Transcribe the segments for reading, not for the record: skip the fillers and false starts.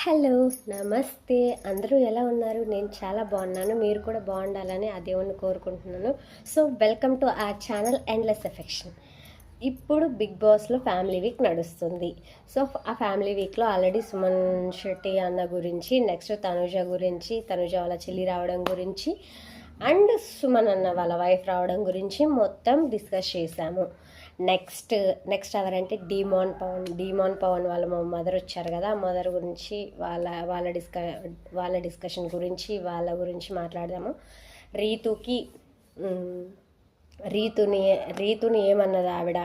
Hello, నమస్తే. అందరూ ఎలా ఉన్నారు? నేను చాలా బాగున్నాను. మీరు కూడా బాగుండాలని ఆ దేవుణ్ణి కోరుకుంటున్నాను. So welcome to our channel endless affection. ఇప్పుడు బిగ్ బాస్లో ఫ్యామిలీ వీక్ నడుస్తుంది. సో ఆ ఫ్యామిలీ వీక్లో ఆల్రెడీ సుమన్ శెట్టి అన్న గురించి, నెక్స్ట్ తనుజ గురించి, తనుజ వాళ్ళ చెల్లి రావడం గురించి, అండ్ సుమన్ అన్న వాళ్ళ వైఫ్ రావడం గురించి మొత్తం డిస్కస్ చేశాము. నెక్స్ట్ నెక్స్ట్ ఎవరంటే డీమాన్ పవన్ వాళ్ళ మదర్ వచ్చారు కదా. మదర్ గురించి వాళ్ళ డిస్కషన్ గురించి వాళ్ళ గురించి మాట్లాడదాము. రీతుకి రీతుని రీతుని ఏమన్నది ఆవిడ,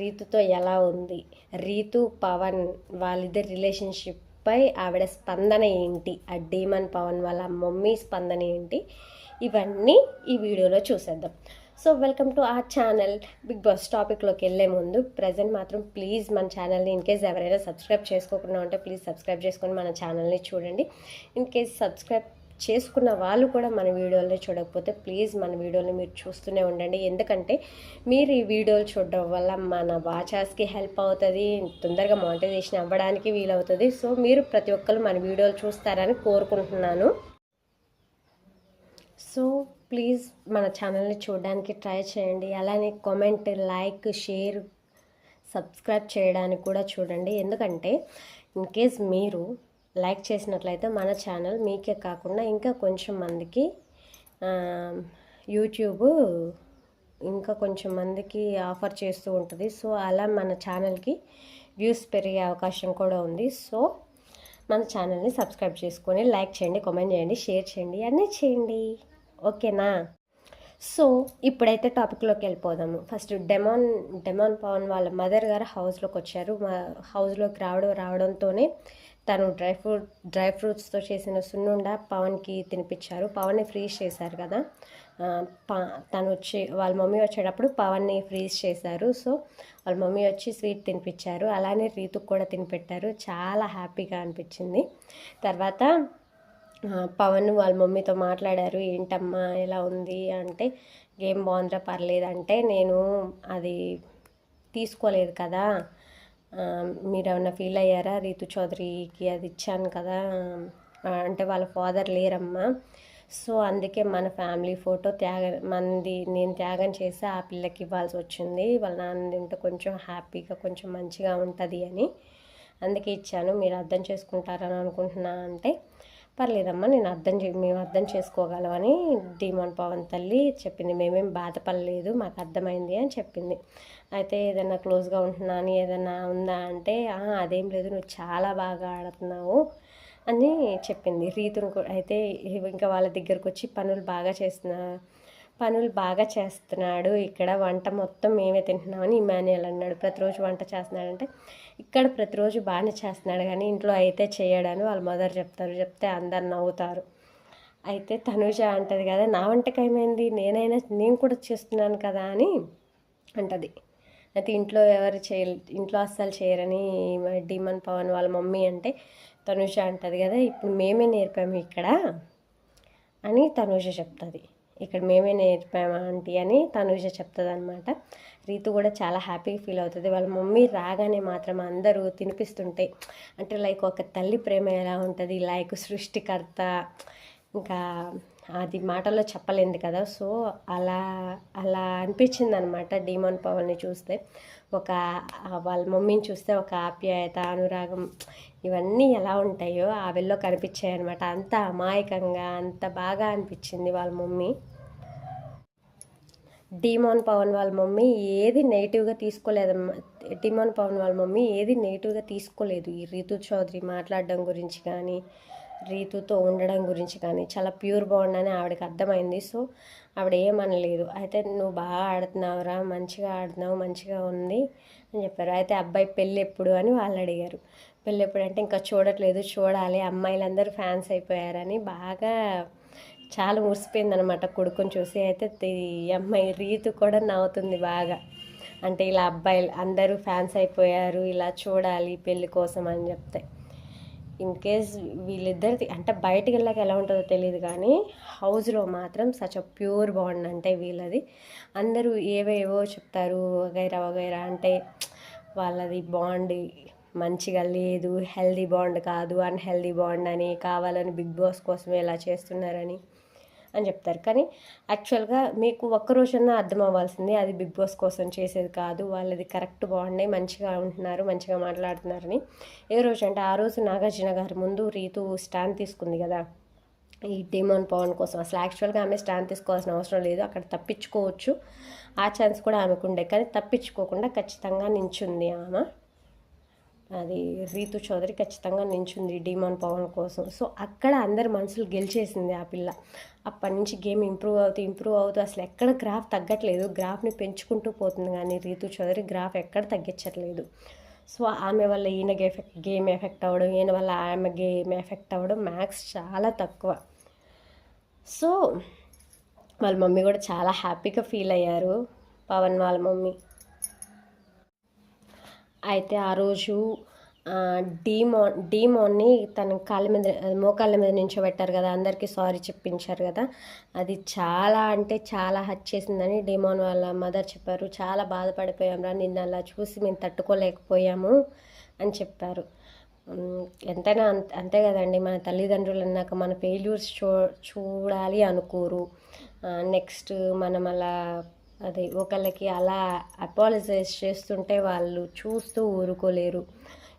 రీతుతో ఎలా ఉంది, రీతు పవన్ వాళ్ళిద్దరి రిలేషన్షిప్ పై ఆవిడ స్పందన ఏంటి, ఆ డీమన్ పవన్ వాళ్ళ మమ్మీ స్పందన ఏంటి, ఇవన్నీ ఈ వీడియోలో చూసేద్దాం. సో వెల్కమ్ టు ఆ ఛానల్. బిగ్ బాస్ టాపిక్లోకి వెళ్ళే ముందు ప్రజెంట్ మాత్రం ప్లీజ్ మన ఛానల్ని ఇన్కేస్ ఎవరైనా సబ్స్క్రైబ్ చేసుకోకుండా ఉంటే ప్లీజ్ సబ్స్క్రైబ్ చేసుకొని మన ఛానల్ని చూడండి. ఇన్కేస్ సబ్స్క్రైబ్ చేసుకున్న వాళ్ళు కూడా మన వీడియోని చూడకపోతే ప్లీజ్ మన వీడియోని మీరు చూస్తూనే ఉండండి. ఎందుకంటే మీరు ఈ వీడియోలు చూడడం వల్ల మన వాచర్స్కి హెల్ప్ అవుతుంది, తొందరగా మానిటైజేషన్ అవ్వడానికి వీలవుతుంది. సో మీరు ప్రతి ఒక్కరు మన వీడియోలు చూస్తారని కోరుకుంటున్నాను. సో ప్లీజ్ మన ఛానల్ని చూడడానికి ట్రై చేయండి. అలానే కామెంట్, లైక్, షేర్, సబ్స్క్రైబ్ చేయడానికి కూడా చూడండి. ఎందుకంటే ఇన్ కేస్ మీరు లైక్ చేసినట్లయితే మన ఛానల్ మీకే కాకుండా ఇంకా కొంచెం మందికి యూట్యూబ్ ఇంకా కొంచెం మందికి ఆఫర్ చేస్తూ ఉంటుంది. సో అలా మన ఛానల్కి వ్యూస్ పెరిగే అవకాశం కూడా ఉంది. సో మన ఛానల్ని సబ్స్క్రైబ్ చేసుకొని లైక్ చేయండి, కామెంట్ చేయండి, షేర్ చేయండి, అన్నీ చేయండి. ఓకేనా? సో ఇప్పుడైతే టాపిక్లోకి వెళ్ళిపోదాము. ఫస్ట్ డెమాన్ పవన్ వాళ్ళ మదర్ గారు హౌస్లోకి వచ్చారు. హౌస్లోకి రావడంతోనే తను డ్రై ఫ్రూట్స్తో చేసిన సున్నుండ పవన్కి తినిపించారు. పవన్ని ఫ్రీజ్ చేశారు కదా. తను వాళ్ళ మమ్మీ వచ్చేటప్పుడు పవన్ని ఫ్రీజ్ చేశారు. సో వాళ్ళ మమ్మీ వచ్చి స్వీట్ తినిపించారు. అలానే రీతుకు కూడా తినిపెట్టారు. చాలా హ్యాపీగా అనిపించింది. తర్వాత పవన్ వాళ్ళ మమ్మీతో మాట్లాడారు. ఏంటమ్మా ఎలా ఉంది అంటే, గేమ్ బాగుందిరా, పర్లేదు అంటే, నేను అది తీసుకోలేదు కదా, మీరు ఏమన్నా ఫీల్ అయ్యారా, రీతు చౌదరికి అది ఇచ్చాను కదా అంటే వాళ్ళ ఫాదర్ లేరమ్మా, సో అందుకే మన ఫ్యామిలీ ఫోటో నేను త్యాగం చేసి ఆ పిల్లకి ఇవ్వాల్సి వచ్చింది, వాళ్ళ నాన్న ఉంటే కొంచెం హ్యాపీగా కొంచెం మంచిగా ఉంటుంది అని అందుకే ఇచ్చాను, మీరు అర్థం చేసుకుంటారని అనుకుంటున్నా అంటే, పర్లేదమ్మా మేము అర్థం చేసుకోగలమని డీమాన్ పవన్ తల్లి చెప్పింది. మేమేం బాధపడలేదు, మాకు అర్థమైంది అని చెప్పింది. అయితే ఏదైనా క్లోజ్గా ఉంటున్నాను ఏదైనా ఉందా అంటే, అదేం లేదు, నువ్వు చాలా బాగా ఆడుతున్నావు అని చెప్పింది. రీతును అయితే ఇంకా వాళ్ళ దగ్గరకు వచ్చి పనులు బాగా చేస్తున్నాడు, ఇక్కడ వంట మొత్తం మేమే తింటున్నామని ఇమాన్యుయల్ అన్నాడు. ప్రతిరోజు వంట చేస్తున్నాడంటే, ఇక్కడ ప్రతిరోజు బాగానే చేస్తున్నాడు కానీ ఇంట్లో అయితే చేయడని వాళ్ళ మదర్ చెప్తే అందరు నవ్వుతారు. అయితే తనుజ అంటది కదా, నా వంటకి ఏమైంది, నేను కూడా చేస్తున్నాను కదా అని అంటది. అయితే ఇంట్లో అస్సలు చేయరని డీమన్ పవన్ వాళ్ళ మమ్మీ అంటే, తనుజ అంటది కదా, ఇప్పుడు మేమే నేర్పాము ఇక్కడ అని తనుజ చెప్తుంది. ఇక్కడ మేమే నేర్పామా ఆంటీ అని తనుజ చెప్తుంది అనమాట. రీతు కూడా చాలా హ్యాపీగా ఫీల్ అవుతుంది. వాళ్ళ మమ్మీ రాగానే మాత్రం అందరూ తినిపిస్తుంటే, అంటే లైక్ ఒక తల్లి ప్రేమ ఎలా ఉంటుంది, లైక్ సృష్టికర్త, ఇంకా అది మాటల్లో చెప్పలేంది కదా. సో అలా అలా అనిపించింది అనమాట డీమాన్ పవన్ని చూస్తే. వాళ్ళ మమ్మీని చూస్తే ఒక ఆప్యాయత, అనురాగం, ఇవన్నీ ఎలా ఉంటాయో ఆవిల్లో కనిపించాయి అనమాట. అంత అమాయకంగా అంత బాగా అనిపించింది వాళ్ళ మమ్మీ. డీమాన్ పవన్ వాళ్ళ మమ్మీ ఏది నెగిటివ్గా తీసుకోలేదమ్మా. డీమాన్ పవన్ వాళ్ళ మమ్మీ ఏది నెగిటివ్గా తీసుకోలేదు. ఈ రీతు చౌదరి మాట్లాడడం గురించి కానీ, రీతుతో ఉండడం గురించి కానీ చాలా ప్యూర్ బాండ్ అని ఆవిడకి అర్థమైంది. సో ఆవిడ ఏమనలేదు. అయితే నువ్వు బాగా ఆడుతున్నావురా, మంచిగా ఆడుతున్నావు, మంచిగా ఉంది అని చెప్పారు. అయితే అబ్బాయి పెళ్ళి ఎప్పుడు అని వాళ్ళు అడిగారు. పెళ్ళి ఎప్పుడు అంటే, ఇంకా చూడాలి, అమ్మాయిలందరూ ఫ్యాన్స్ అయిపోయారని బాగా చాలా మురిసిపోయిందనమాట కొడుకుని చూసి. అయితే ఈ అమ్మాయి రీతు కూడా నవ్వుతుంది బాగా. అంటే ఇలా అబ్బాయిలు అందరూ ఫ్యాన్స్ అయిపోయారు, ఇలా చూడాలి పెళ్ళి కోసం అని చెప్తే. ఇన్ కేస్ వీళ్ళిద్దరిది అంటే బయటికి వెళ్ళాక ఎలా ఉంటుందో తెలియదు కానీ హౌస్లో మాత్రం సచ్ అ ప్యూర్ బాండ్ అంటే వీళ్ళది. అందరూ ఏవేవో చెప్తారు వగైరా వగైరా, అంటే వాళ్ళది బాండ్ మంచిగా లేదు, హెల్దీ బాండ్ కాదు, అన్హెల్దీ బాండ్ అని, కావాలని బిగ్ బాస్ కోసమే ఇలా చేస్తున్నారని అని చెప్తారు. కానీ యాక్చువల్గా మీకు ఒక్కరోజన్నా అర్థం అవ్వాల్సింది అది బిగ్ బాస్ కోసం చేసేది కాదు, వాళ్ళది కరెక్ట్ బాగుండే, మంచిగా ఉంటున్నారు, మంచిగా మాట్లాడుతున్నారని. ఏ రోజు అంటే ఆ రోజు నాగార్జున గారి ముందు రీతు స్టాండ్ తీసుకుంది కదా ఈ డిమాండ్ పవన్ కోసం. అసలు యాక్చువల్గా ఆమె స్టాండ్ తీసుకోవాల్సిన అవసరం లేదు, అక్కడ తప్పించుకోవచ్చు, ఆ ఛాన్స్ కూడా ఆమెకు ఉండే. కానీ తప్పించుకోకుండా ఖచ్చితంగా నించుంది ఆమె, అది రీతు చౌదరి ఖచ్చితంగా నించుంది డిమాండ్ పవన్ కోసం. సో అక్కడ అందరి మనసులు గెలిచేసింది ఆ పిల్ల. అప్పటి నుంచి గేమ్ ఇంప్రూవ్ అవుతూ అసలు ఎక్కడ గ్రాఫ్ తగ్గట్లేదు, గ్రాఫ్ని పెంచుకుంటూ పోతుంది, కానీ రీతు చౌదరి గ్రాఫ్ ఎక్కడ తగ్గించట్లేదు. సో ఆమె వల్ల ఈయన గేమ్ ఎఫెక్ట్ అవ్వడం, ఈయన వల్ల ఆమె గేమ్ ఎఫెక్ట్ అవ్వడం మ్యాక్స్ చాలా తక్కువ. సో వాళ్ళ మమ్మీ కూడా చాలా హ్యాపీగా ఫీల్ అయ్యారు, పవన్ వాళ్ళ మమ్మీ. అయితే ఆ రోజు డీమోన్ని తన కాళ్ళ మీద, మోకాళ్ళ మీద నించోబెట్టారు కదా, అందరికీ సారీ చెప్పించారు కదా, అది చాలా అంటే చాలా హర్ట్ చేసిందని డీమోన్ వాళ్ళ మదర్ చెప్పారు. చాలా బాధపడిపోయాం రా, నిన్న అలా చూసి మేము తట్టుకోలేకపోయాము అని చెప్పారు. ఎంతైనా అంతే కదండి, మన తల్లిదండ్రులు అన్నాక మన ఫెయిల్యూర్స్ చూడాలి అనుకోరు. నెక్స్ట్ మనం అలా అదే ఒకళ్ళకి అలా అపాలజైజ్ చేస్తుంటే వాళ్ళు చూస్తూ ఊరుకోలేరు.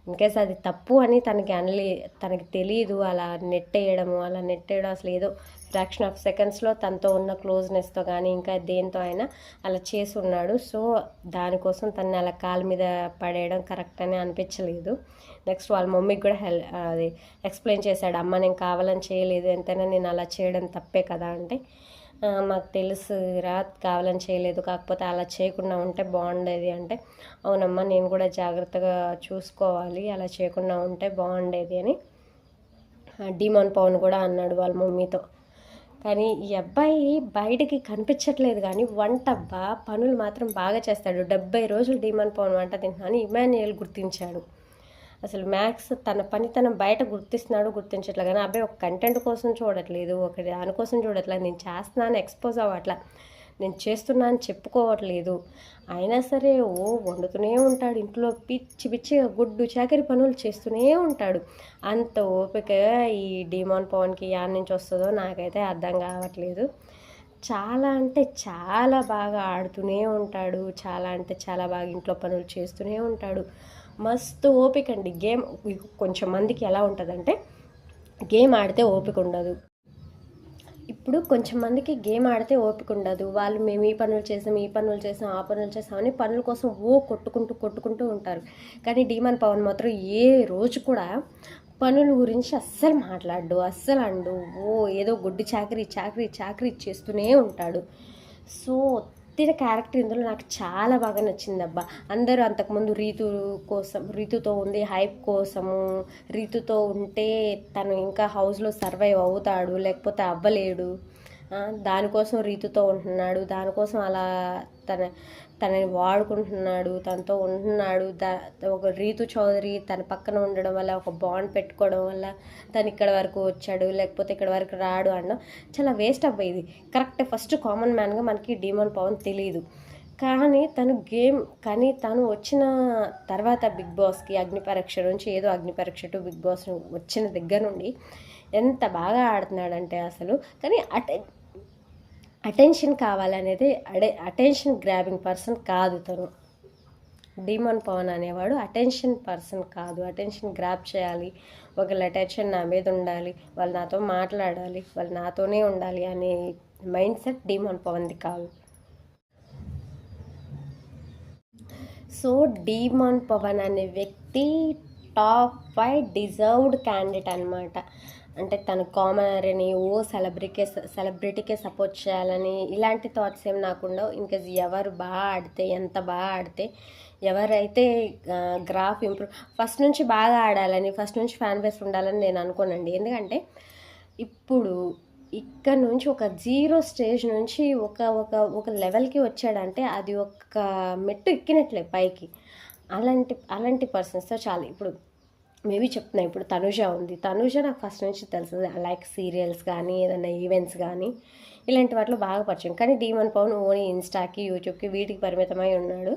ఇన్కేస్ అది తప్పు అని తనకి తెలియదు, అలా నెట్టేయడం అసలు ఏదో ఫ్రాక్షన్ ఆఫ్ సెకండ్స్లో తనతో ఉన్న క్లోజ్నెస్తో కానీ ఇంకా దేంతో అయినా అలా చేసి ఉన్నాడు. సో దానికోసం తనని అలా కాలు మీద పడేయడం కరెక్ట్ అని అనిపించలేదు. నెక్స్ట్ వాళ్ళ మమ్మీకి కూడా అది ఎక్స్ప్లెయిన్ చేశాడు, అమ్మ నేను కావాలని చేయలేదు, ఎంతైనా నేను అలా చేయడం తప్పే కదా అంటే, మాకు తెలుసురా కావాలని చేయలేదు, కాకపోతే అలా చేయకుండా ఉంటే బాగుండేది అంటే, అవునమ్మా నేను కూడా జాగ్రత్తగా చూసుకోవాలి, అలా చేయకుండా ఉంటే బాగుండేది అని డిమాండ్ పవన్ కూడా అన్నాడు వాళ్ళ మమ్మీతో. కానీ ఈ అబ్బాయి బయటికి కనిపించట్లేదు, కానీ వంట పనులు మాత్రం బాగా చేస్తాడు. 70 రోజులు డిమాండ్ పవన్ వంట తింటున్నాను ఇమాన్యుయల్ గుర్తించాడు. అసలు మ్యాక్స్ తన పని తన బయట గుర్తించట్లే, కానీ అబ్బాయి ఒక కంటెంట్ కోసం చూడట్లేదు, ఒక దానికోసం చూడట్లేదు, నేను చేస్తున్నాను ఎక్స్పోజ్ అవ్వట్లా, నేను చేస్తున్నాను చెప్పుకోవట్లేదు. అయినా సరే వండుతూనే ఉంటాడు ఇంట్లో, పిచ్చిగా గుడ్డు చాకరి పనులు చేస్తూనే ఉంటాడు. అంత ఓపిక ఈ డిమాండ్ పవన్కి యాడ్ నుంచి వస్తుందో నాకైతే అర్థం కావట్లేదు. చాలా అంటే చాలా బాగా ఆడుతూనే ఉంటాడు, చాలా అంటే చాలా బాగా ఇంట్లో పనులు చేస్తూనే ఉంటాడు. మస్తు ఓపిక అండి. గేమ్ కొంచెం మందికి ఎలా ఉంటుందంటే గేమ్ ఆడితే ఓపిక ఉండదు. ఇప్పుడు కొంచెం మందికి గేమ్ ఆడితే ఓపిక ఉండదు, వాళ్ళు మేము ఈ పనులు చేసాం ఆ పనులు చేసామని పనుల కోసం కొట్టుకుంటూ ఉంటారు. కానీ డిమాండ్ పవన్ మాత్రం ఏ రోజు కూడా పనుల గురించి అస్సలు మాట్లాడు, అస్సలు అండు, ఏదో గుడ్డి చాకరీ చేస్తూనే ఉంటాడు. సో తిన క్యారెక్టర్ ఇందులో నాకు చాలా బాగా నచ్చింది అబ్బా. అందరూ అంతకుముందు రీతుతో ఉంది హైప్ కోసము, రీతుతో ఉంటే తను ఇంకా హౌస్లో సర్వైవ్ అవుతాడు లేకపోతే అవ్వలేడు, దానికోసం రీతుతో ఉంటున్నాడు, దానికోసం అలా తనని వాడుకుంటున్నాడు, తనతో ఉంటున్నాడు. ఒక రీతు చౌదరి తన పక్కన ఉండడం వల్ల, ఒక బాండ్ పెట్టుకోవడం వల్ల తను ఇక్కడ వరకు వచ్చాడు, లేకపోతే ఇక్కడ వరకు రాడు అనడం చాలా వేస్ట్ అవ్వేది. కరెక్ట్ ఫస్ట్ కామన్ మ్యాన్గా మనకి డిమాండ్ పవన్ తెలియదు, కానీ తను వచ్చిన తర్వాత బిగ్ బాస్కి అగ్నిపరీక్ష నుంచి ఏదో అగ్నిపరీక్ష టు బిగ్ బాస్ వచ్చిన దగ్గర నుండి ఎంత బాగా ఆడుతున్నాడంటే అసలు. కానీ అటెన్షన్ కావాలనేది అటెన్షన్ గ్రాబింగ్ పర్సన్ కాదు తను. డిమాండ్ పవన్ అనేవాడు అటెన్షన్ పర్సన్ కాదు, అటెన్షన్ గ్రాబ్ చేయాలి, ఒకళ్ళ అటెన్షన్ నా మీద ఉండాలి, వాళ్ళు నాతో మాట్లాడాలి, వాళ్ళు నాతోనే ఉండాలి అనే మైండ్ సెట్ డిమాండ్ పవన్ది కాదు. సో డిమాండ్ పవన్ అనే వ్యక్తి టాప్ 5 డిజర్వ్డ్ క్యాండిడేట్ అనమాట. అంటే తను కామనర్ అని సెలబ్రిటీకే సపోర్ట్ చేయాలని ఇలాంటి థాట్స్ ఏం నాకుండవు. ఇన్కేస్ ఎవరు బాగా ఆడితే, ఎంత బాగా ఆడితే, ఎవరైతే గ్రాఫ్ ఇంప్రూవ్ ఫస్ట్ నుంచి బాగా ఆడాలని, ఫస్ట్ నుంచి ఫ్యాన్ బేస్ ఉండాలని నేను అనుకోనండి. ఎందుకంటే ఇప్పుడు ఇక్కడ నుంచి ఒక 0 స్టేజ్ నుంచి ఒక లెవెల్కి వచ్చాడంటే అది ఒక మెట్టు ఎక్కినట్లే పైకి. అలాంటి పర్సన్స్తో చాలా ఇప్పుడు మేబీ చెప్తున్నా, ఇప్పుడు తనుజ ఉంది, తనుజ నాకు ఫస్ట్ నుంచి తెలుసు, లైక్ సీరియల్స్ కానీ ఏదైనా ఈవెంట్స్ కానీ ఇలాంటి వాటిలో బాగా పరిచయం. కానీ డిమాండ్ పవన్ ఓన్లీ ఇన్స్టాకి యూట్యూబ్కి వీటికి పరిమితమై ఉన్నాడు.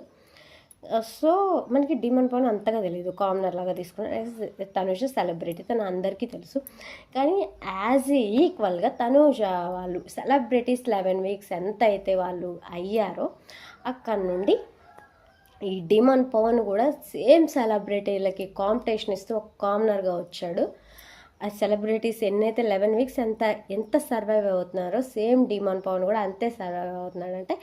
సో మనకి డీమన్ పవన్ అంతగా తెలియదు, కామనర్ లాగా తీసుకున్నాడు. తనుజ సెలబ్రిటీ, తను అందరికీ తెలుసు. కానీ యాజ్ ఈక్వల్గా తనుజ వాళ్ళు సెలబ్రిటీస్ 11 వీక్స్ ఎంత అయితే వాళ్ళు అయ్యారో అక్కడి నుండి ఈ డీమన్ పవన్ కూడా సేమ్ సెలబ్రిటీలకి కాంపిటీషన్ ఇస్తూ ఒక కామనర్గా వచ్చాడు. ఆ సెలబ్రిటీస్ ఎన్నైతే 11 వీక్స్ ఎంత సర్వైవ్ అవుతున్నారో సేమ్ డీమన్ పవన్ కూడా అంతే సర్వైవ్ అవుతున్నాడు. అంటే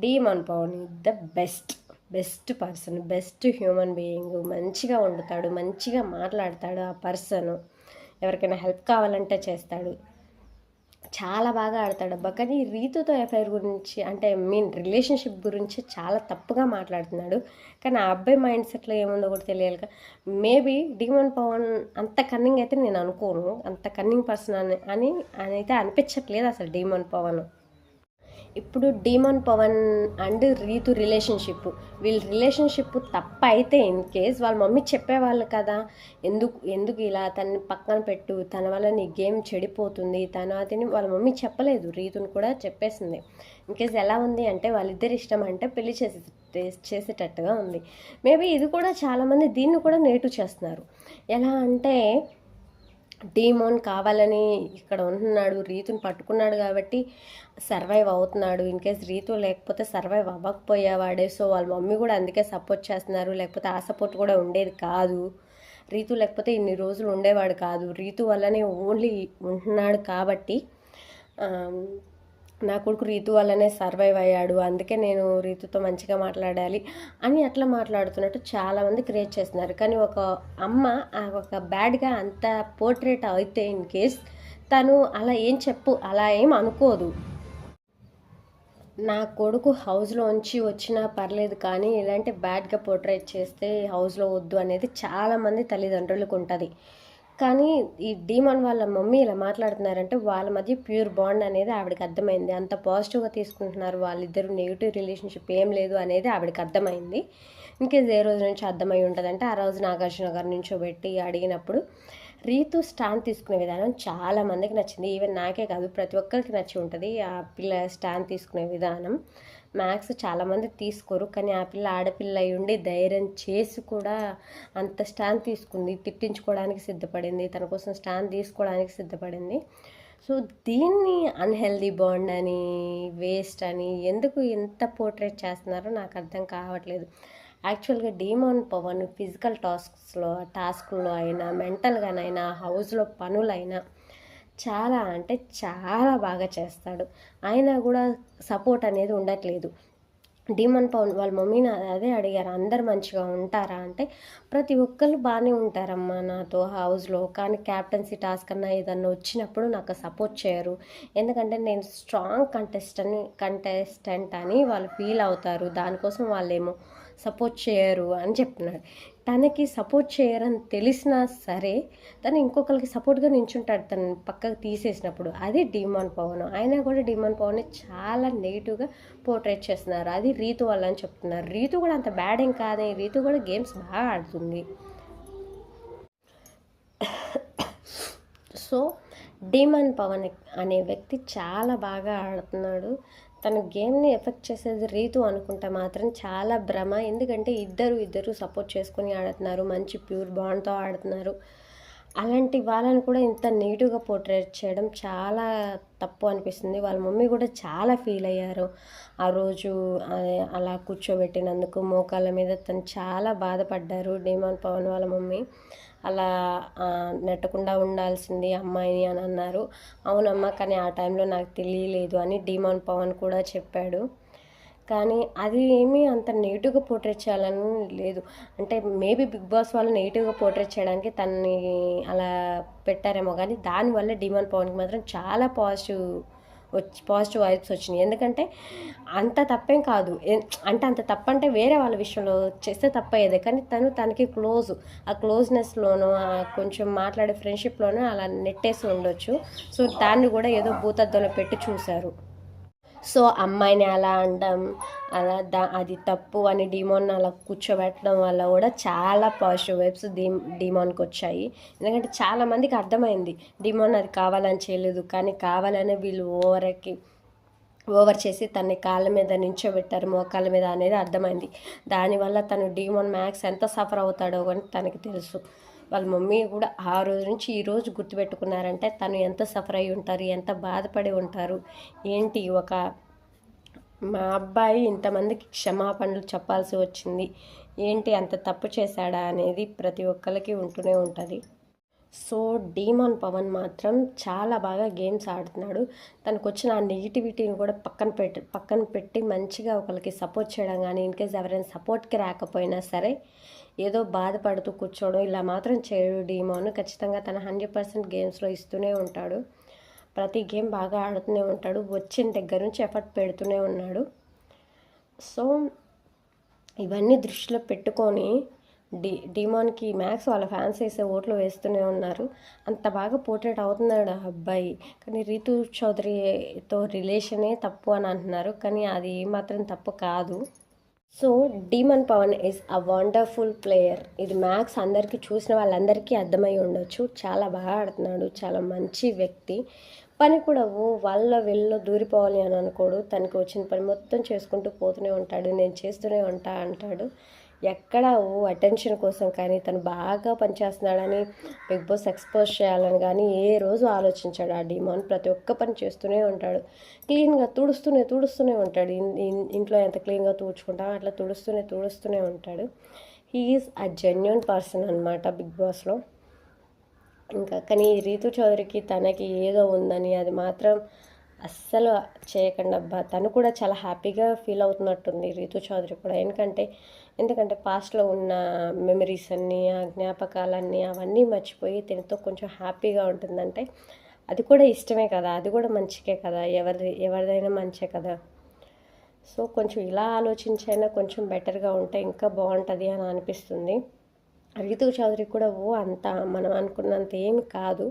Demon Pavan the best person, best human being. మంచిగా వండుతాడు, మంచిగా మాట్లాడతాడు. ఆ పర్సన్ ఎవరికైనా హెల్ప్ కావాలంటే చేస్తాడు, చాలా బాగా ఆడతాడు అబ్బా. కానీ రీతుతో ఎఫ్ఐఆర్ గురించి అంటే రిలేషన్షిప్ గురించి చాలా తప్పుగా మాట్లాడుతున్నాడు. కానీ ఆ అబ్బాయి మైండ్ సెట్లో ఏముందో కూడా తెలియాలి. మేబీ డీమన్ పవన్ అంత కన్నింగ్ అయితే నేను అనుకోను, అంత కన్నింగ్ పర్సన్ అని అయితే అనిపించట్లేదు అసలు డీమన్ పవన్. ఇప్పుడు Demon Pavan and Rithu relationship, వీళ్ళ రిలేషన్షిప్ తప్ప అయితే ఇన్ కేస్ వాళ్ళ మమ్మీ చెప్పేవాళ్ళు కదా, ఎందుకు ఇలా తనని పక్కన పెట్టు, తన వల్ల నీ గేమ్ చెడిపోతుంది, అతని వాళ్ళ మమ్మీ చెప్పలేదు, రీతుని కూడా చెప్పేసింది. ఇన్ కేస్ ఎలా ఉంది అంటే వాళ్ళిద్దరి ఇష్టం అంటే పెళ్లి చేసేటట్టుగా ఉంది. మేబీ ఇది కూడా చాలామంది దీన్ని కూడా నెగిటివ్ చేస్తున్నారు. ఎలా అంటే డీమోన్ కావాలని ఇక్కడ ఉంటున్నాడు, రీతుని పట్టుకున్నాడు కాబట్టి సర్వైవ్ అవుతున్నాడు. ఇన్ కేస్ రీతు లేకపోతే సర్వైవ్ అవ్వకపోయేవాడే. సో వాళ్ళ మమ్మీ కూడా అందుకే సపోర్ట్ చేస్తున్నారు, లేకపోతే ఆ సపోర్ట్ కూడా ఉండేది కాదు. రీతు లేకపోతే ఇన్ని రోజులు ఉండేవాడు కాదు, రీతు వల్లనే ఓన్లీ ఉంటున్నాడు కాబట్టి నా కొడుకు రీతు వల్లనే సర్వైవ్ అయ్యాడు, అందుకే నేను రీతుతో మంచిగా మాట్లాడాలి అని అట్లా మాట్లాడుతున్నట్టు చాలామంది క్రియేట్ చేస్తున్నారు. కానీ ఒక అమ్మ ఒక బ్యాడ్గా అంత పోర్ట్రేట్ అయితే ఇన్ కేస్ తను అలా అలా ఏం అనుకోదు. నా కొడుకు హౌస్లోంచి వచ్చినా పర్లేదు, కానీ ఇలాంటి బ్యాడ్గా పోర్ట్రేట్ చేస్తే హౌస్లో వద్దు అనేది చాలామంది తల్లిదండ్రులకు ఉంటుంది. కానీ ఈ డీమన్ వాళ్ళ మమ్మీ ఇలా మాట్లాడుతున్నారంటే వాళ్ళ మధ్య ప్యూర్ బాండ్ అనేది ఆవిడకి అర్థమైంది. అంత పాజిటివ్గా తీసుకుంటున్నారు వాళ్ళిద్దరు, నెగిటివ్ రిలేషన్షిప్ ఏం లేదు అనేది ఆవిడకి అర్థమైంది. ఇంకేస్ ఏ రోజు నుంచి అర్థమై ఉంటుందంటే ఆ రోజు నాగార్జున గారు నుంచోబెట్టి అడిగినప్పుడు రీతు స్టాండ్ తీసుకునే విధానం చాలా మందికి నచ్చింది. ఈవెన్ నాకే కాదు, ప్రతి ఒక్కరికి నచ్చి ఉంటుంది ఆ పిల్ల స్టాండ్ తీసుకునే విధానం. మ్యాథ్స్ చాలామంది తీసుకోరు, కానీ ఆ పిల్ల ఆడపిల్ల అయి ఉండి ధైర్యం చేసి కూడా అంత స్టాండ్ తీసుకుంది, తిట్టించుకోవడానికి సిద్ధపడింది, తన కోసం స్టాండ్ తీసుకోవడానికి సిద్ధపడింది. సో దీన్ని అన్హెల్దీ బాండ్ అని, వేస్ట్ అని ఎందుకు ఎంత పోర్ట్రేట్ చేస్తున్నారో నాకు అర్థం కావట్లేదు. యాక్చువల్గా డీమన్ పవన్ ఫిజికల్ టాస్క్లో అయినా, మెంటల్గానైనా, హౌస్లో పనులైనా చాలా అంటే చాలా బాగా చేస్తాడు. అయినా కూడా సపోర్ట్ అనేది ఉండట్లేదు. డీమన్ పవన్ వాళ్ళ మమ్మీని అదే అడిగారు, అందరు మంచిగా ఉంటారా అంటే ప్రతి ఒక్కరు బాగానే ఉంటారమ్మా నాతో హౌస్లో, కానీ క్యాప్టెన్సీ టాస్క్ అన్నా ఏదన్నా వచ్చినప్పుడు నాకు సపోర్ట్ చేయరు, ఎందుకంటే నేను స్ట్రాంగ్ కంటెస్టెంట్ అని వాళ్ళు ఫీల్ అవుతారు, దానికోసం వాళ్ళేమో సపోర్ట్ చేయరు అని చెప్తున్నాడు. తనకి సపోర్ట్ చేయరని తెలిసినా సరే తను ఇంకొకరికి సపోర్ట్గా నించుంటాడు తను పక్కకు తీసేసినప్పుడు. అది డీమన్ పవన్. అయినా కూడా డీమన్ పవన్ని చాలా నెగిటివ్గా పోర్ట్రేట్ చేస్తున్నారు. అది రీతు వల్ల అని చెప్తున్నారు. రీతు కూడా అంత బ్యాడ్ ఏం కాదే, రీతు కూడా గేమ్స్ బాగా ఆడుతుంది. సో డీమన్ పవన్ అనే వ్యక్తి చాలా బాగా ఆడుతున్నాడు. తన గేమ్ని ఎఫెక్ట్ చేసేది రీతు అనుకుంటే మాత్రం చాలా భ్రమ. ఎందుకంటే ఇద్దరు సపోర్ట్ చేసుకొని ఆడుతున్నారు, మంచి ప్యూర్ బాండ్తో ఆడుతున్నారు. అలాంటి వాళ్ళని కూడా ఇంత నెగిటివ్గా పోర్ట్రేట్ చేయడం చాలా తప్పు అనిపిస్తుంది. వాళ్ళ మమ్మీ కూడా చాలా ఫీల్ అయ్యారు ఆ రోజు అలా కూర్చోబెట్టినందుకు. మోకాళ్ళ మీద తను చాలా బాధపడ్డారు డీమన్ పవన్ వాళ్ళ మమ్మీ. అలా నెట్టకుండా ఉండాల్సింది అమ్మాయిని అని అన్నారు. అవునమ్మా, కానీ ఆ టైంలో నాకు తెలియలేదు అని డీమన్ పవన్ కూడా చెప్పాడు. కానీ అది ఏమీ అంత నెగిటివ్గా పోర్ట్రేట్ చేయాలని లేదు. అంటే మేబీ బిగ్ బాస్ వాళ్ళు నెగిటివ్గా పోర్ట్రేట్ చేయడానికి తనని అలా పెట్టారేమో, కానీ దానివల్ల డీమన్ పవన్కి మాత్రం చాలా పాజిటివ్ వైబ్స్ వచ్చినాయి. ఎందుకంటే అంత తప్పేం కాదు, అంటే అంత తప్పంటే వేరే వాళ్ళ విషయంలో చేస్తే తప్పయ్యేదే, కానీ తనకి ఆ క్లోజ్నెస్లోనూ కొంచెం మాట్లాడే ఫ్రెండ్షిప్లోనూ అలా నెట్టేసి ఉండొచ్చు. సో దాన్ని కూడా ఏదో భూతద్దంలో పెట్టి చూశారు. సో అమ్మాయిని అలా అనడం, అది తప్పు అని డీమోన్ అలా కూర్చోబెట్టడం వల్ల కూడా చాలా పాజిటివ్ వైబ్స్ డీమోన్కి వచ్చాయి. ఎందుకంటే చాలామందికి అర్థమైంది డీమోన్ అది కావాలని చేయలేదు, కానీ కావాలనే వీళ్ళు ఓవర్ చేసి తన్ని కాళ్ళ మీద నించోబెట్టారు, మోకాళ్ళ మీద అనేది అర్థమైంది. దానివల్ల తను డీమోన్ మ్యాక్స్ ఎంత సఫర్ అవుతాడో అని తనకి తెలుసు. వాళ్ళ మమ్మీ కూడా ఆ రోజు నుంచి ఈ రోజు గుర్తుపెట్టుకున్నారంటే తను ఎంత సఫర్ అయి ఉంటారు, ఎంత బాధపడి ఉంటారు. ఏంటి మా అబ్బాయి ఇంతమందికి క్షమాపణలు చెప్పాల్సి వచ్చింది, ఏంటి అంత తప్పు చేశాడా అనేది ప్రతి ఒక్కరికి ఉంటూనే ఉంటుంది. సో డీమాన్ పవన్ మాత్రం చాలా బాగా గేమ్స్ ఆడుతున్నాడు. తనకు వచ్చిన ఆ నెగిటివిటీని కూడా పక్కన పెట్టి మంచిగా ఒకరికి సపోర్ట్ చేయడం కానీ, ఇన్కేస్ ఎవరైనా సపోర్ట్కి రాకపోయినా సరే ఏదో బాధపడుతూ కూర్చోవడం ఇలా మాత్రం చేయడు డీమాన్. ఖచ్చితంగా తన 100% గేమ్స్లో ఇస్తూనే ఉంటాడు. ప్రతి గేమ్ బాగా ఆడుతూనే ఉంటాడు. వచ్చిన దగ్గర నుంచి ఎఫర్ట్ పెడుతూనే ఉన్నాడు. సో ఇవన్నీ దృష్టిలో పెట్టుకొని డీమాన్కి మ్యాక్స్ వాళ్ళ ఫ్యాన్స్ వేసే ఓట్లు వేస్తూనే ఉన్నారు. అంత బాగా పోర్ట్రేట్ అవుతున్నాడు ఆ అబ్బాయి. కానీ రీతు చౌదరితో రిలేషనే తప్పు అని అంటున్నారు, కానీ అది మాత్రం తప్పు కాదు. So Demon Pavan is a wonderful player. ఇది మ్యాక్స్ అందరికీ చూసిన వాళ్ళందరికీ అర్థమై ఉండొచ్చు. చాలా బాగా ఆడుతున్నాడు, చాలా మంచి వ్యక్తి. పని కూడా వీళ్ళలో దూరిపోవాలి అని అనుకోడు. తనకు వచ్చిన పని మొత్తం చేసుకుంటూ పోతూనే ఉంటాడు. నేను చేస్తూనే ఉంటా అంటాడు. ఎక్కడ అటెన్షన్ కోసం కానీ, తను బాగా పనిచేస్తున్నాడని బిగ్ బాస్ ఎక్స్పోజ్ చేయాలని కానీ ఏ రోజు ఆలోచించాడు ఆ డీమాన్. ప్రతి ఒక్క పని చేస్తూనే ఉంటాడు. క్లీన్గా తుడుస్తూనే ఉంటాడు. ఇంట్లో ఎంత క్లీన్గా తుడుచుకుంటామో అట్లా తుడుస్తూనే ఉంటాడు. హీఈస్ అ జెన్యున్ పర్సన్ అనమాట బిగ్ బాస్లో. కానీ రీతు చౌదరికి తనకి ఏదో ఉందని అది మాత్రం అస్సలు చేయకుండా తను కూడా చాలా హ్యాపీగా ఫీల్ అవుతున్నట్టుంది రీతు చౌదరి కూడా. ఎందుకంటే పాస్ట్లో ఉన్న మెమరీస్ అన్నీ, ఆ జ్ఞాపకాలన్నీ అవన్నీ మర్చిపోయి తనతో కొంచెం హ్యాపీగా ఉంటుందంటే అది కూడా ఇష్టమే కదా, అది కూడా మంచికే కదా, ఎవరిదైనా మంచే కదా. సో కొంచెం ఇలా ఆలోచించైనా కొంచెం బెటర్గా ఉంటే ఇంకా బాగుంటుంది అని అనిపిస్తుంది. రీతు చౌదరి కూడా అంత మనం అనుకున్నంత ఏమి కాదు.